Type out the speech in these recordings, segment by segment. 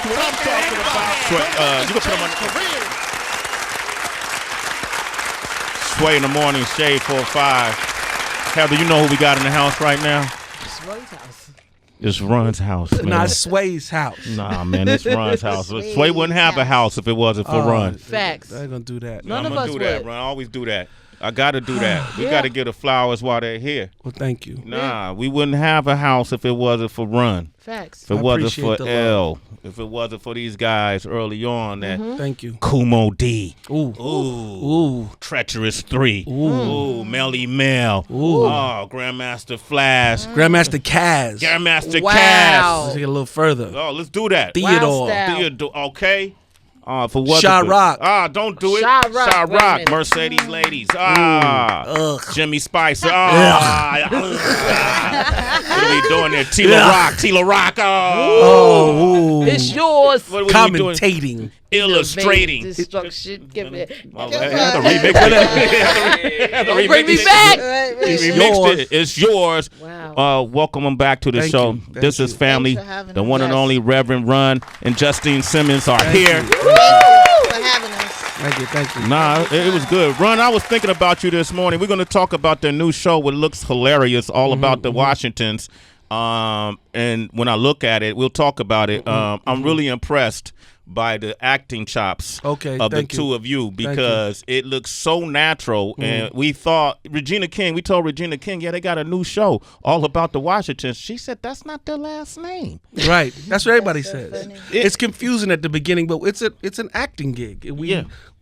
That's what I'm talking about. You can put them on the career. Sway in the morning, Shade 4-5. Heather, you know who we got in the house right now? It's Run's house. It's Run's house, man. Not Sway's house. Nah, man, it's Run's house. Sway wouldn't have a house if it wasn't for Run. Facts. I ain't gonna do that. None I'm of gonna us do that, would. Run. I always do that. I gotta do that. We Yeah. gotta give the flowers while they're here. Well, thank you. Nah, we wouldn't have a house if it wasn't for Run. Facts. If it wasn't appreciate for the L. If it wasn't for these guys early on that Thank you. Kumo D. Ooh. Ooh. Treacherous 3. Ooh. Melly Mel. Ooh. Oh, Grandmaster Flash. Grandmaster Kaz. Grandmaster Wow. Cass. Let's take it a little further. Oh, let's do that. Theodore. style. Theodore, okay. For what? Chirac. Don't do it. Chirac. Wait a Chirac. minute. Mercedes ladies. Ugh. Jimmy Spicer. What are we doing there? Tila Rock. Oh. Ooh. It's yours. What are we doing? Commentating. Illustrating. Destruction. Give me. Have to remix it. Have to Don't bring me remix it. back. It's yours. It's yours. Wow. Welcome them back to the Thank show. you. Thank This you. is family. Thanks for having The us. one and Yes. only Rev Run and Justine Simmons are Thank here. you. For having us. Thank you. Nah, it was good. Run, I was thinking about you this morning. We're going to talk about their new show, which looks hilarious, all about the Washingtons. And when I look at it, we'll talk about it. I'm really impressed by the acting chops of the two of you because it looks so natural. And we thought we told Regina King, yeah, they got a new show all about the Washingtons. She said that's not their last name. Right. That's what everybody says. funny. It's confusing at the beginning, but it's an acting gig.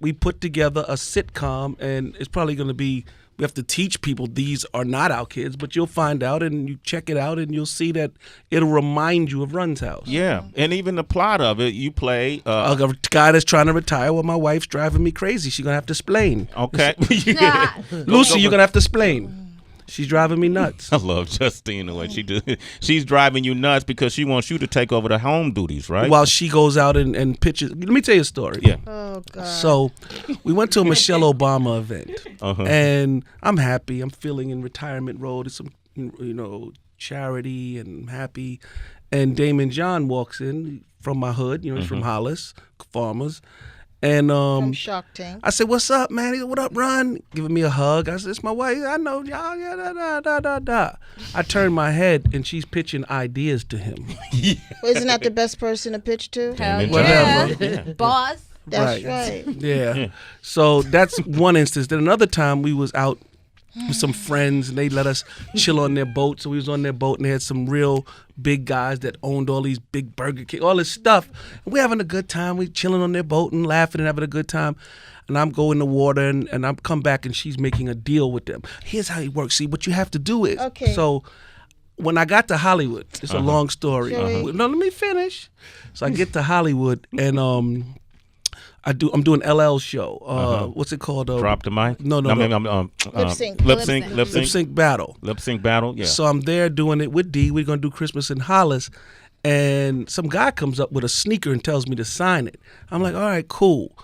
We put together a sitcom, and it's probably going to be. We have to teach people these are not our kids, but you'll find out and you check it out and you'll see that it'll remind you of Run's house. Yeah, and even the plot of it, you play A guy that's trying to retire. Well, my wife's driving me crazy. She's gonna have to explain. okay. Lucy, you're gonna have to explain. She's driving me nuts. I love Justine the way she do. She's driving you nuts because she wants you to take over the home duties, right? While she goes out and pitches. Let me tell you a story. Yeah. Oh, God. So we went to a Michelle Obama event, and I'm happy. I'm feeling in retirement road. It's some, charity, and I'm happy. And Damon John walks in from my hood. He's from Hollis, farmers. And From Shark Tank. I said, "What's up, man?" He said, "What up, Run?" Giving me a hug. I said, "It's my wife. I know y'all. Yeah, da. I turned my head, and she's pitching ideas to him. Well, isn't that the best person to pitch to? Damon Whatever. John. Boss. That's right. Yeah. So that's one instance. Then another time we was out with some friends and they let us chill on their boat. So we was on their boat and they had some real big guys that owned all these big Burger King, all this stuff. And we having a good time. We chilling on their boat and laughing and having a good time. And I'm going in the water and I'm come back and she's making a deal with them. Here's how it works. See, what you have to do is. Okay. So when I got to Hollywood, it's a long story. Sure. No, let me finish. So I get to Hollywood and I'm doing LL's show. What's it called? Drop the mic. No. Lip sync. Lip sync. Lip sync battle. Lip sync battle. Yeah. So I'm there doing it with D. We're gonna do Christmas in Hollis, and some guy comes up with a sneaker and tells me to sign it. I'm like, all right, cool.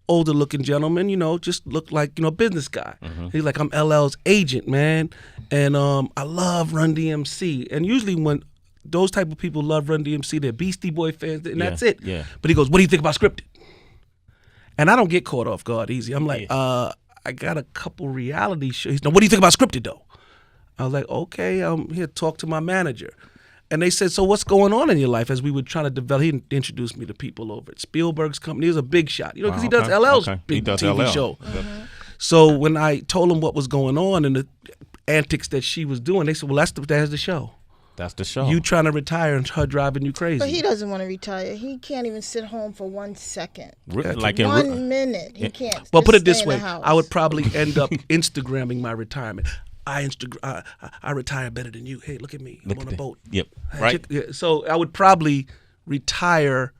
Older looking gentleman, just look like a business guy. He's like, I'm LL's agent, man, and I love Run DMC. And usually when those type of people love Run DMC, they're Beastie Boy fans, and that's it. Yeah. But he goes, what do you think about scripted? And I don't get caught off guard easy. I'm like, I got a couple reality shows. Now, what do you think about scripted, though? I was like, okay, I'm here to talk to my manager. And they said, so what's going on in your life? As we were trying to develop, he introduced me to people over at Spielberg's company. He was a big shot, because he does LL's big TV show. So when I told him what was going on and the antics that she was doing, they said, well, that's the show. That's the show. You trying to retire and her driving you crazy. But he doesn't want to retire. He can't even sit home for 1 second. Like in 1 minute. He can't. Well, just put it stay this in the way. house. I would probably end up Instagramming my retirement. I retire better than you. Hey, look at me. I'm on a boat. Yep. Right. Yeah, so I would probably retire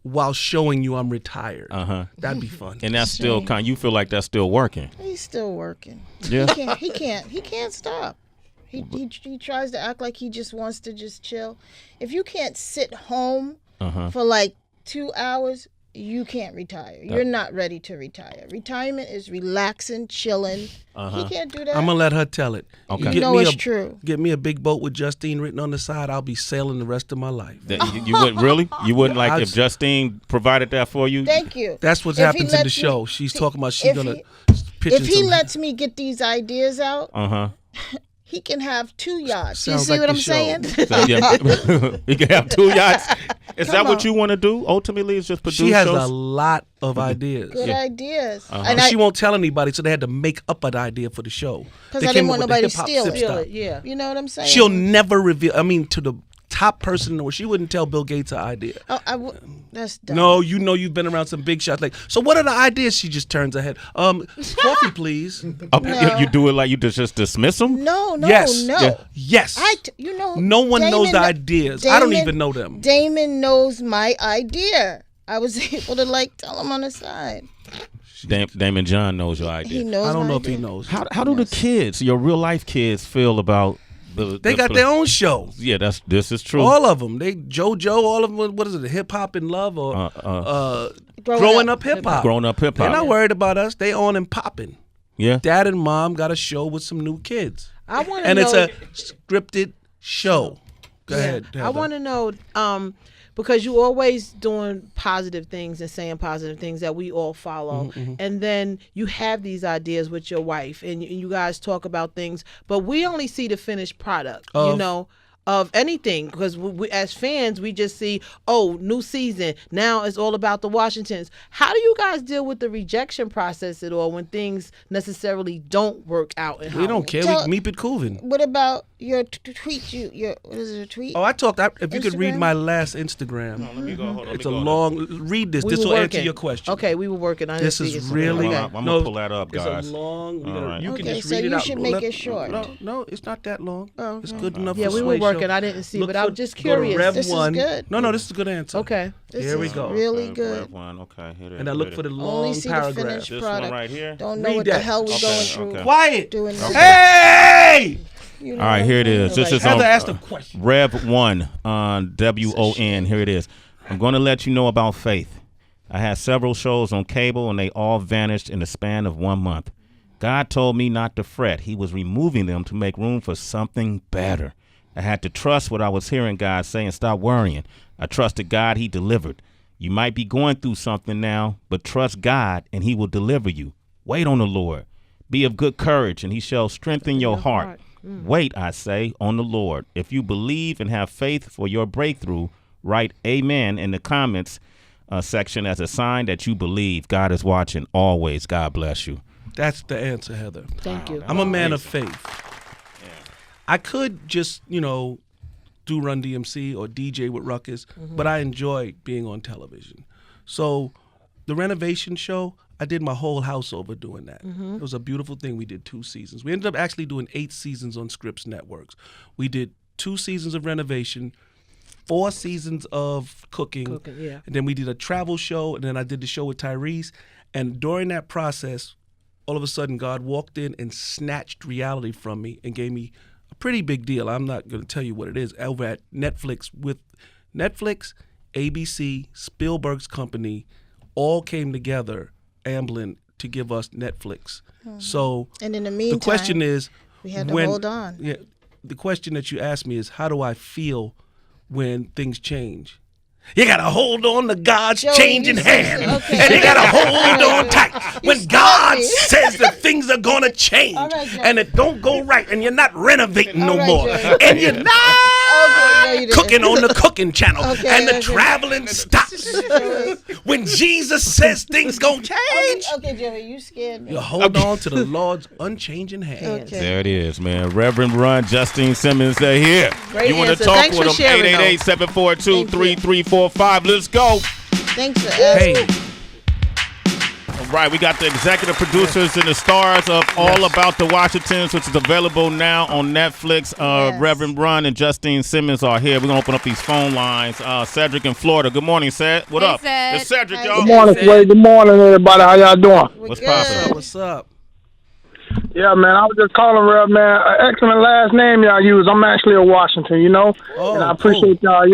while showing you I'm retired. That'd be fun. And that's still you feel like that's still working. He's still working. Yeah. He can't stop. He tries to act like he just wants to just chill. If you can't sit home for like 2 hours, you can't retire. You're not ready to retire. Retirement is relaxing, chilling. He can't do that. I'm gonna let her tell it. Okay. You know it's true. Get me a big boat with Justine written on the side. I'll be sailing the rest of my life. You wouldn't really? You wouldn't like if Justine provided that for you? Thank you. That's what happens in the show. She's talking about she's gonna pitch If he some- lets me get these ideas out, he can have 2 yachts. You Sounds see like what the I'm show. saying? So, yeah, he can have 2 yachts. Is that what you want to do? Ultimately, is just produce She has shows? a lot of ideas. Good ideas. And she won't tell anybody, so they had to make up an idea for the show. Because They I came didn't up want with the nobody to hip-hop steal sip it. stop. Yeah. You know what I'm saying? She'll never reveal. I mean, to the top person in the world, she wouldn't tell Bill Gates her idea. That's dumb. No, you know you've been around some big shots. Like, so what are the ideas? She just turns her head. Coffee, please. You do it like you just dismiss them? No. Yes. No. Yeah. Yes. No one knows the ideas. I don't even know them. Damon knows my idea. I was able to tell him on the side. Damon John knows your idea. He knows. I don't my know idea. if he knows. How do the kids, your real life kids, feel about They got their own show. Yeah, this is true. All of them. They JoJo. All of them. What is it? Hip Hop in Love or growing up hip hop. Growing up hip They're hop. not worried about us. They on and popping. Yeah. Dad and mom got a show with some new kids. I want to And know. it's a scripted show. Go ahead. I Heather. want to know because you always doing positive things and saying positive things that we all follow, and then you have these ideas with your wife, and you guys talk about things, but we only see the finished product. Of anything, because we as fans we just see, new season, now it's all about the Washingtons. How do you guys deal with the rejection process at all when things necessarily don't work out in We don't care. We meep it Cooven. What about your tweet? Your what is it? A tweet? Oh, I talked. If you could read Instagram? my last Instagram, Let me go. Hold on. it's a long. Read this. This will answer your question. Okay, we were working on This is really. I'm gonna pull that up, guys. It's a long. right. You can Okay, just so read it you out. should make it short. No, it's not that long. Oh, It's okay. good enough. Yeah, for we were Sway working. Show. I didn't see, Look but I'm for- just go to curious. Rev This is 1. good. No, this is a good answer. Okay. Here we go. Really good. Rev Run. Okay, here it is. And I look for the Only long see the paragraph. finished This product. one right here. Don't know Read what that. the hell we're Okay, going through. okay. Quiet. Doing this. Hey! You know All right, what here I'm it is. saying? This is Heather on asked a question. Rev 1 on WON. Here it is. I'm going to let you know about faith. I had several shows on cable, and they all vanished in the span of 1 month. God told me not to fret. He was removing them to make room for something better. I had to trust what I was hearing God say and stop worrying. I trusted God. He delivered. You might be going through something now, but trust God, and he will deliver you. Wait on the Lord. Be of good courage, and he shall strengthen your heart. Wait, I say, on the Lord. If you believe and have faith for your breakthrough, write amen in the comments section as a sign that you believe. God is watching always. God bless you. That's the answer, Heather. Thank you. I'm a man of faith. I could just, do Run DMC or DJ with Ruckus, but I enjoy being on television. So the renovation show, I did my whole house over doing that. It was a beautiful thing. We did 2 seasons. We ended up actually doing 8 seasons on Scripps Networks. We did 2 seasons of renovation, 4 seasons of cooking, yeah. and then we did a travel show, and then I did the show with Tyrese. And during that process, all of a sudden, God walked in and snatched reality from me and gave me a pretty big deal. I'm not going to tell you what it is. Over at Netflix, with Netflix, ABC, Spielberg's company, all came together, Amblin, to give us Netflix. So And in the meantime, the question is, we had to hold on. Yeah, the question that you asked me is, how do I feel when things change? You gotta hold on to God's Joey, changing you said- hand, okay. and you gotta hold on tight when scared God me. says that things are gonna change, All right, Joey. and it don't go right, and you're not renovating no All right, more, Joey. and you're not no, you didn't. cooking on the cooking channel, Okay, and the okay. traveling stops. When Jesus says things gonna change, Okay, Joey, you scared me. you hold on to the Lord's unchanging hand. Okay. There it is, man. Reverend Run, Justine Simmons, they're here. Great You want to answer. talk Thanks with for them? sharing, though. 888-742-3345. Let's go. Thanks for asking. Hey. All right, we got the executive producers and the stars of All About the Washingtons, which is available now on Netflix. Yes. Reverend Run and Justine Simmons are here. We're going to open up these phone lines. Cedric in Florida. Good morning, Ced. What Hey, up? Ced. It's Cedric, Hey, y'all. Good morning, Sway. Good morning, everybody. How y'all doing? We're What's good. poppin'? What's up? Yeah, man, I was just calling, Rev, man. Excellent last name y'all use. I'm actually a Washington, and I appreciate y'all,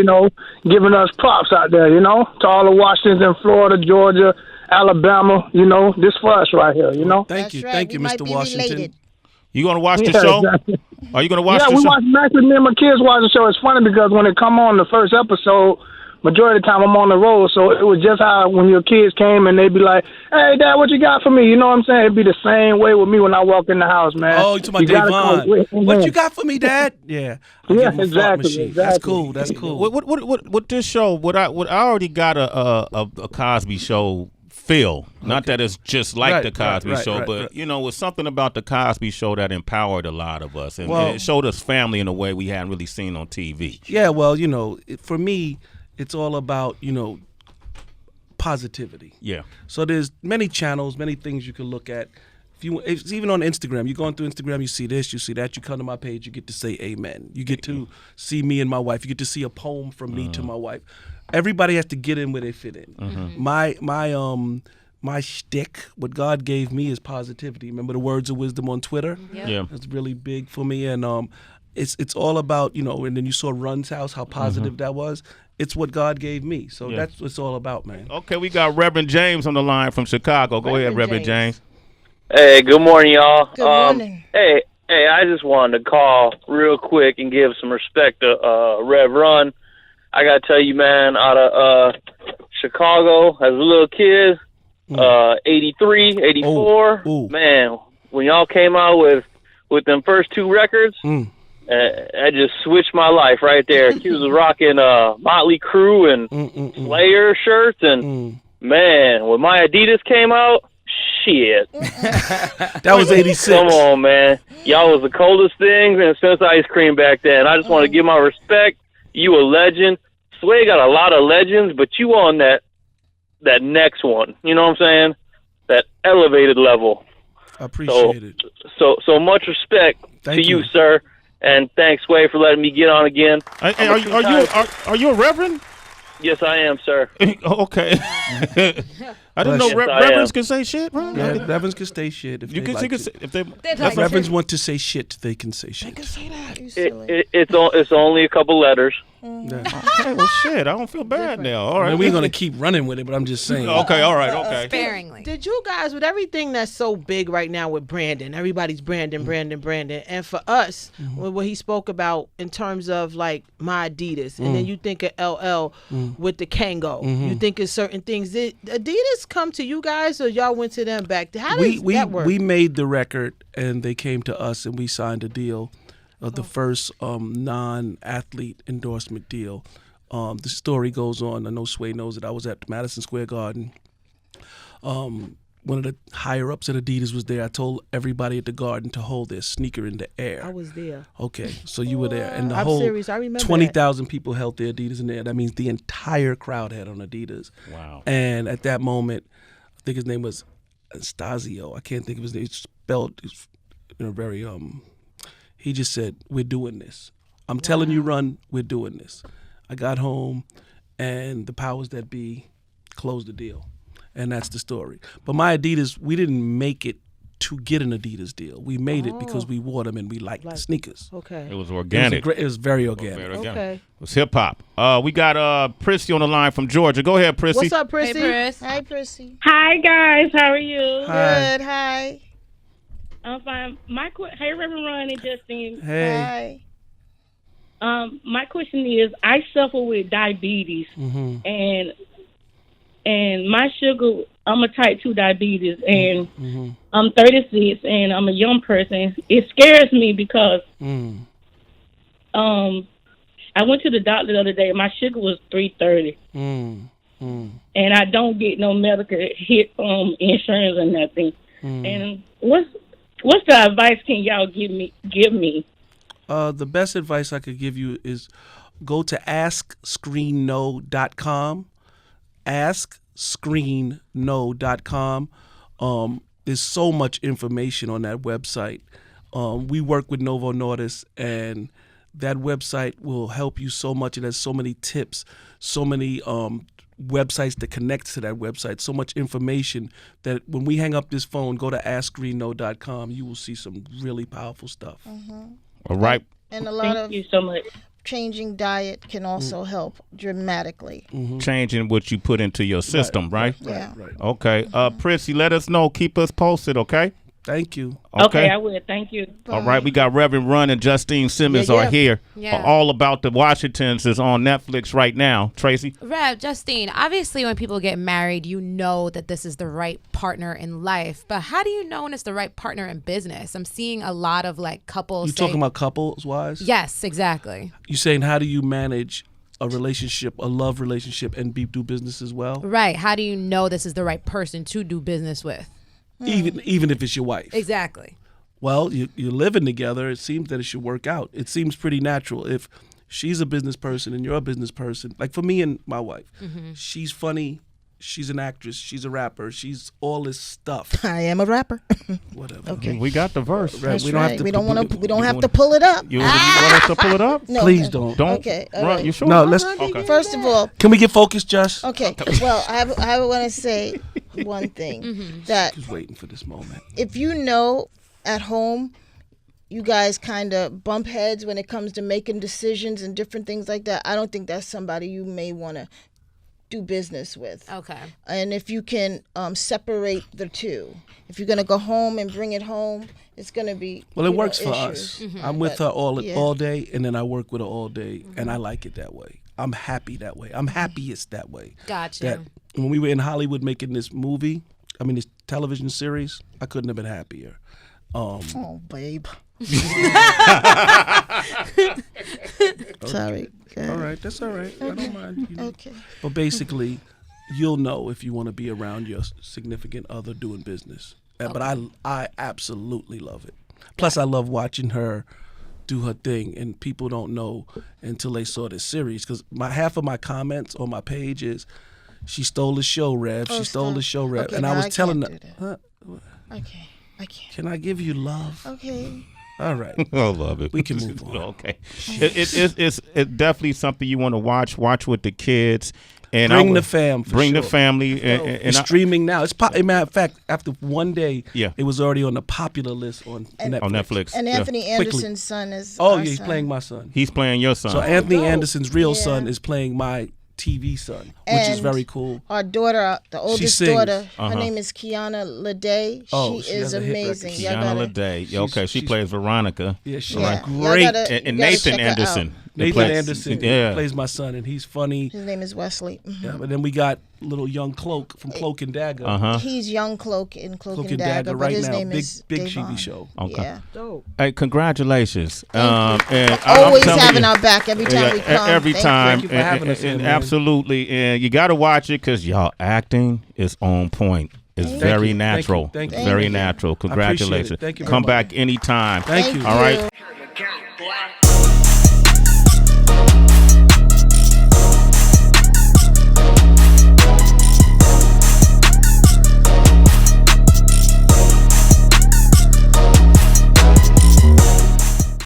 giving us props out there, to all the Washingtons in Florida, Georgia, Alabama, this for us right here, Thank you, That's right. thank you, We Mr. might be Washington. related. You gonna watch the Yeah, show? exactly. Are you gonna watch Yeah, the we show? watch. Actually, me and my kids watch the show. It's funny because when it come on the first episode, majority of the time I'm on the road, so it was just how when your kids came and they'd be like, "Hey, Dad, what you got for me?" You know what I'm saying? It'd be the same way with me when I walk in the house, man. Oh, you talking about gotta Davon? What you got for me, Dad? Yeah, I Yeah, give him a fart exactly, machine. That's exactly. cool. That's cool. What this show? I already got a Cosby Show feel. Not that it's just like the Cosby Show, but it's something about the Cosby Show that empowered a lot of us, and it showed us family in a way we hadn't really seen on TV. Yeah, well, for me, it's all about positivity. Yeah. So there's many channels, many things you can look at. It's even on Instagram. You're going through Instagram, you see this, you see that. You come to my page, you get to say amen. You get to see me and my wife. You get to see a poem from me to my wife. Everybody has to get in where they fit in. My shtick, what God gave me, is positivity. Remember the words of wisdom on Twitter? Yeah. That's really big for me, and it's all about And then you saw Run's house, how positive that was. It's what God gave me, so that's what it's all about, man. Okay, we got Reverend James on the line from Chicago. Go ahead, Reverend James. Hey, good morning, y'all. Good morning. Hey, I just wanted to call real quick and give some respect to Rev Run. I gotta tell you, man, out of Chicago as a little kid, 83, 84, man, when y'all came out with them first two records, I just switched my life right there. He was rocking Motley Crue and Slayer shirts, and man, when my Adidas came out, shit. That was 86. Come on, man. Y'all was the coldest things, and since ice cream back then. I just want to give my respect. You a legend. Sway got a lot of legends, but you on that next one. You know what I'm saying? That elevated level. I appreciate it. So much respect to you, sir. And thanks, Sway, for letting me get on again. Are you a reverend? Yes, I am, sir. Okay. I didn't know reverends can say shit, bro. Yeah, reverends can say shit if if reverends want to say shit, they can say shit. They can say that. It's only a couple letters. Okay, well, shit. I don't feel bad now. All right, we're gonna keep running with it, but I'm just saying. Okay, all right, okay. Sparingly. Did you guys, with everything that's so big right now with Brandon, everybody's Brandon, and for us, what he spoke about in terms of like my Adidas, and then you think of LL with the Kango, you think of certain things. Did Adidas come to you guys, or y'all went to them back? How does that work? We made the record, and they came to us, and we signed a deal. The first non-athlete endorsement deal. The story goes on. I know Sway knows it. I was at Madison Square Garden. One of the higher-ups at Adidas was there. I told everybody at the Garden to hold their sneaker in the air. I was there. Okay, so you were there. And the I'm whole serious. I remember 20,000 people held their Adidas in the air. That means the entire crowd had on Adidas. Wow. And at that moment, I think his name was Anastasio. I can't think of his name. It's spelled very... He just said, "We're doing this. I'm telling you, Run, we're doing this." I got home, and the powers that be closed the deal. And that's the story. But my Adidas, we didn't make it to get an Adidas deal. We made it because we wore them and we liked the sneakers. Okay. It was organic. It was very organic. Okay. It was hip-hop. We got Prissy on the line from Georgia. Go ahead, Prissy. What's up, Prissy? Hey, Pris. Hi, Prissy. Hi guys, how are you? Hi. Good. Hi. I'm fine. Hey, Reverend Run and Justine. Hey. Hi. My question is, I suffer with diabetes, and my sugar. I'm a type 2 diabetes, and I'm 36, and I'm a young person. It scares me because I went to the doctor the other day. My sugar was 330, and I don't get no medical hit insurance or nothing. And what's the advice can y'all give me? The best advice I could give you is go to AskScreenKnow.com. AskScreenKnow.com. There's so much information on that website. We work with Novo Nordisk, and that website will help you so much. It has so many tips, so many websites that connects to that website, so much information that when we hang up this phone, go to askgreenno.com, you will see some really powerful stuff. All right. And a lot Thank of you so much. changing diet can also help dramatically. Changing what you put into your system, right? Yeah. Right. Okay. Prissy, let us know. Keep us posted, okay? Thank you. Okay, I will. Thank you. All right, we got Rev Run and Justine Simmons Yeah, yeah. are here. Yeah. All About the Washingtons is on Netflix right now. Tracy? Rev, Justine, obviously when people get married, you know that this is the right partner in life. But how do you know when it's the right partner in business? I'm seeing a lot of like couples. You talking about couples-wise? Yes, exactly. You saying how do you manage a relationship, a love relationship, and do business as well? Right. How do you know this is the right person to do business with? Even if it's your wife. Exactly. Well, you're living together. It seems that it should work out. It seems pretty natural. If she's a business person and you're a business person, like for me and my wife, she's funny. She's an actress. She's a rapper. She's all this stuff. I am a rapper. Whatever. Okay. We got the verse. Right, That's we don't have right. to. We don't want to. We don't have to pull it up. You want us to pull it up? No, Please don't. Don't. Okay, all Run. right. You sure? No, let's. Okay. First of all, Can we get focused, Josh? okay. Well, I want to say one thing that Just waiting for this moment. if you know at home, you guys kind of bump heads when it comes to making decisions and different things like that. I don't think that's somebody you may want to do business with. Okay. And if you can separate the two, if you're gonna go home and bring it home, it's gonna be Well, it you works know, for issues. us. I'm with her all yeah. day, and then I work with her all day, and I like it that way. I'm happy that way. I'm happiest that way. Gotcha. That when we were in Hollywood making this movie, this television series, I couldn't have been happier. Oh, babe. Sorry. All right, that's all right. I don't mind. Okay. But basically, you'll know if you want to be around your significant other doing business. But I absolutely love it. Plus, I love watching her do her thing, and people don't know until they saw this series. Because half of my comments on my page is, she stole the show, Rev. She stole the show, Rev. Okay, and I no, was I telling can't her, do that. huh? I can't. Can I give you love? Okay. All right. I love it. We can move on. Okay. It's definitely something you want to watch. Watch with the kids. And Bring the fam. For Bring sure. the family. It's streaming now. It's a matter of fact, after one day, Yeah. it was already on the popular list on Netflix. on Netflix. And Yeah. Anthony Anderson's son is. Oh, our yeah, he's son. playing my son. He's playing your son. So Anthony dope. Anderson's real Yeah. son is playing my TV son, which is And very cool. Our daughter, the oldest sings. daughter, her name is Kiana Lede. Oh, she she is has a hit record. amazing. Y'all Kiana gotta- Lede. Yeah, okay, she she's- plays Veronica. Yeah, she's Yeah. Y'all great. gotta- you And gotta Nathan check her out. Anderson. Nathan plays- Anderson Yeah. plays my son, and he's funny. His name is Wesley. Mhm. Yeah, but then we got little young Cloak from Cloak and Dagger. Uh-huh. He's young Cloak in Cloak, Cloak and Dagger, but right his now. name Big is big Davon. TV show. Okay. Yeah. Dope. Hey, congratulations. Thank you. And I'm Always telling having you- our back every time we come. Every Thank time. Thank you for having us here, and man. absolutely. And you got to watch it because y'all acting is on point. It's Thank very you. natural. Thank you. Very Thank you. natural. appreciate it. Congratulations. Thank you very Come much. back anytime. Thank you. All right. you.